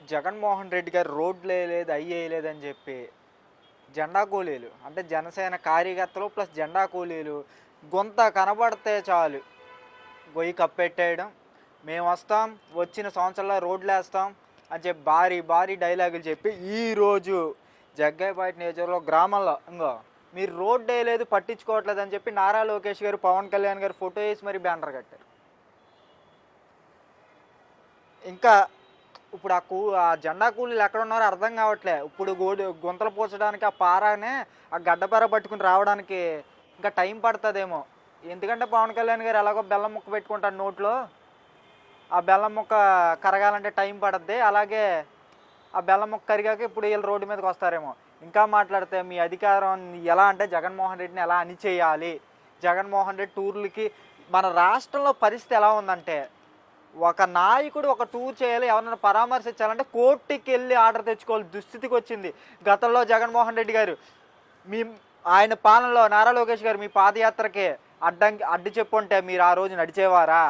జగన్మోహన్ రెడ్డి గారు రోడ్లు వేయలేదు అయ్యి వేయలేదని చెప్పి జెండా కూలీలు అంటే జనసేన కార్యకర్తలు ప్లస్ జెండా కూలీలు గొంత కనబడితే చాలు గొయ్యి కప్పెట్టేయడం, మేము వస్తాం వచ్చిన సంవత్సరంలో రోడ్లు వేస్తాం అని చెప్పి భారీ భారీ డైలాగులు చెప్పి ఈరోజు జగ్గయ్యపేట నియోజకవర్గంలో గ్రామంలో ఇంకో మీరు రోడ్డు వేయలేదు పట్టించుకోవట్లేదు అని చెప్పి నారా లోకేష్ గారు పవన్ కళ్యాణ్ గారు ఫోటో వేసి మరి బ్యానర్ కట్టారు. ఇంకా ఇప్పుడు ఆ జెండా కూలీలు ఎక్కడ ఉన్నారో అర్థం కావట్లే. ఇప్పుడు గుంతలు పూడ్చడానికి ఆ పారానే ఆ గడ్డపార పట్టుకుని రావడానికి ఇంకా టైం పడుతుందేమో. ఎందుకంటే పవన్ కళ్యాణ్ గారు ఎలాగో బెల్లం ముక్క పెట్టుకుంటారు నోట్లో, ఆ బెల్లం ముక్క కరగాలంటే టైం పడుద్ది. అలాగే ఆ బెల్లం ముక్క కరిగాక ఇప్పుడు వీళ్ళు రోడ్డు మీదకి వస్తారేమో. ఇంకా మాట్లాడితే మీ అధికారం ఎలా అంటే జగన్మోహన్ రెడ్డిని ఎలా అణిచేయాలి, జగన్మోహన్ రెడ్డి టూర్లకి మన రాష్ట్రంలో పరిస్థితి ఎలా ఉందంటే ఒక నాయకుడు ఒక టూర్ చేయాలి, ఎవరైనా పరామర్శించాలంటే కోర్టుకి వెళ్ళి ఆర్డర్ తెచ్చుకోవాలి దుస్థితికి వచ్చింది. గతంలో జగన్మోహన్ రెడ్డి గారు ఆయన పాలనలో నారా లోకేష్ గారు మీ పాదయాత్రకి అడ్డు చెప్పుంటే మీరు ఆ రోజు నడిచేవారా?